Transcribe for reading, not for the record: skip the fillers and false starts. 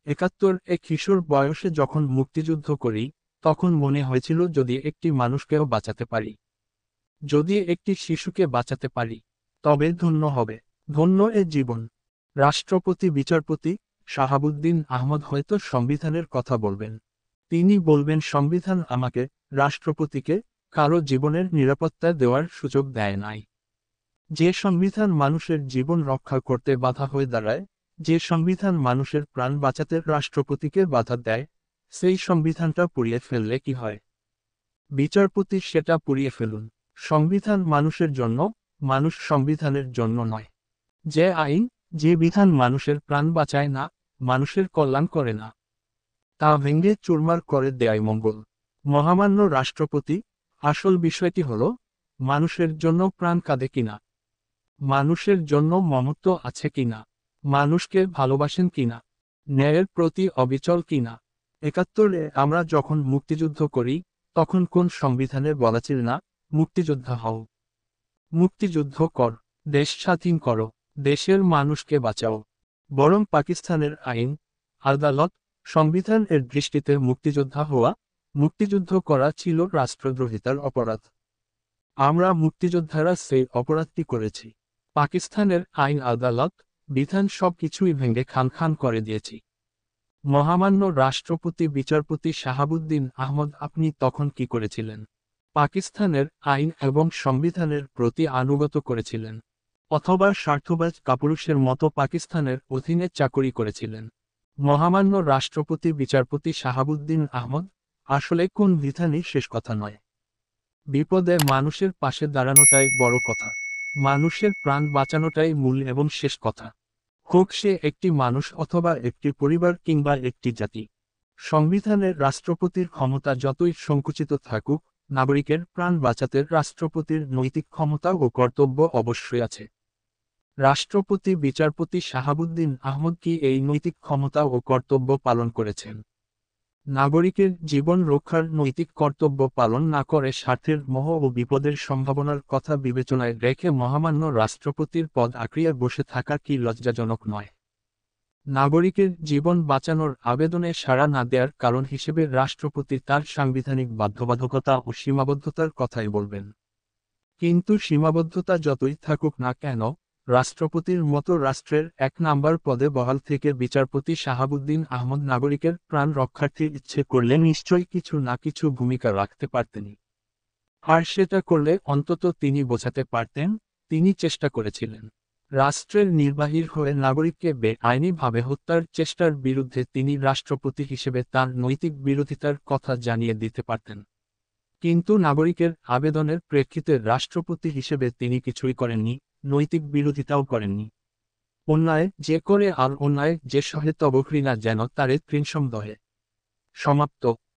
71 কিশোর বয়সে যখন মুক্তিযুদ্ধ করি, তখন মনে হয়েছিল যদি একটি মানুষকেও বাঁচাতে পারি, যদি একটি শিশুকে বাঁচাতে পারি, তবে ধন্য হবে, ধন্য এ জীবন। রাষ্ট্রপতি বিচারপতি শাহাবুদ্দিন আহমদ হয়তো সংবিধানের কথা বলবেন। তিনি বলবেন সংবিধান আমাকে, রাষ্ট্রপতিকে, কারো জীবনের নিরাপত্তা দেওয়ার সুযোগ দেয় নাই। যে সংবিধান মানুষের জীবন রক্ষা করতে বাধা হয়ে দাঁড়ায়, যে সংবিধান মানুষের প্রাণ বাঁচাতে রাষ্ট্রপতিকে বাধা দেয়, সেই সংবিধানটা পুড়িয়ে ফেললে কি হয়? বিচারপতি সেটা পুড়িয়ে ফেলুন। সংবিধান মানুষের জন্য, মানুষ সংবিধানের জন্য নয়। যে আইন, যে বিধান মানুষের প্রাণ বাঁচায় না, মানুষের কল্যাণ করে না, তা ভেঙে চুরমার করে দেয় মঙ্গল। মহামান্য রাষ্ট্রপতি, আসল বিষয়টি হল, মানুষের জন্য প্রাণ কাঁদে কিনা, মানুষের জন্য মমত্ব আছে কিনা, মানুষকে ভালোবাসেন কিনা, ন্যায়ের প্রতি অবিচল কিনা। 71-এ আমরা যখন মুক্তিযুদ্ধ করি, তখন কোন সংবিধানে বলা ছিল না, মুক্তিযোদ্ধা হও, মুক্তিযুদ্ধ কর, দেশ স্বাধীন করো, দেশের মানুষকে বাঁচাও। বরং পাকিস্তানের আইন, আদালত, সংবিধান এর দৃষ্টিতে মুক্তিযোদ্ধা হওয়া, মুক্তিযুদ্ধ করা ছিল রাষ্ট্রদ্রোহিতার অপরাধ। আমরা মুক্তিযোদ্ধারা সেই অপরাধটি করেছি। পাকিস্তানের আইন, আদালত, বিধান সবকিছুই ভেঙে খান খান করে দিয়েছি। মহামান্য রাষ্ট্রপতি বিচারপতি শাহাবুদ্দিন আহমদ, আপনি তখন কি করেছিলেন? পাকিস্তানের আইন এবং সংবিধানের প্রতি আনুগত করেছিলেন, অথবা স্বার্থবাজ কাপুরুষের মতো পাকিস্তানের অধীনে চাকরি করেছিলেন? মহামান্য রাষ্ট্রপতি বিচারপতি শাহাবুদ্দিন আহমদ, আসলে কোন বিধানই শেষ কথা নয়। বিপদে মানুষের পাশে দাঁড়ানোটাই বড় কথা, মানুষের প্রাণ বাঁচানোটাই মূল এবং শেষ কথা। হোক সে একটি মানুষ অথবা একটি পরিবার কিংবা একটি জাতি। সংবিধানের রাষ্ট্রপতির ক্ষমতা যতই সংকুচিত থাকুক, নাগরিকের প্রাণ বাঁচাতে রাষ্ট্রপতির নৈতিক ক্ষমতা ও কর্তব্য অবশ্যই আছে। রাষ্ট্রপতি বিচারপতি শাহাবুদ্দিন আহমদ কি এই নৈতিক ক্ষমতা ও কর্তব্য পালন করেছেন? নাগরিকের জীবন রক্ষার নৈতিক কর্তব্য পালন না করে স্বার্থের মোহ ও বিপদের সম্ভাবনার কথা বিবেচনায় রেখে মহামান্য রাষ্ট্রপতির পদ আঁকড়িয়ে বসে থাকা কি লজ্জাজনক নয়? নাগরিকের জীবন বাঁচানোর আবেদনে সাড়া না দেওয়ার কারণ হিসেবে রাষ্ট্রপতি তার সাংবিধানিক বাধ্যবাধকতা ও সীমাবদ্ধতার কথাই বলবেন। কিন্তু সীমাবদ্ধতা যতই থাকুক না কেন, রাষ্ট্রপতির মতো রাষ্ট্রের 1 নাম্বার পদে বহাল থেকে বিচারপতি শাহাবুদ্দিন আহমদ নাগরিকের প্রাণ রক্ষার্থে ইচ্ছে করলে নিশ্চয়ই কিছু না কিছু ভূমিকা রাখতে পারতেনই। আর সেটা করলে অন্তত তিনি বোঝাতে পারতেন, তিনি চেষ্টা করেছিলেন। রাষ্ট্রের নির্বাহীর হয়ে নাগরিককে বেআইনিভাবে হত্যার চেষ্টার বিরুদ্ধে তিনি রাষ্ট্রপতি হিসেবে তার নৈতিক বিরোধিতার কথা জানিয়ে দিতে পারতেন। কিন্তু নাগরিকের আবেদনের প্রেক্ষিতে রাষ্ট্রপতি হিসেবে তিনি কিছুই করেননি, নৈতিক বিরোধিতাও করেননি। অন্যায় যে করে আর অন্যায় যে সহে তব ঘৃণা যেন তারে তৃণসম দহে। সমাপ্ত।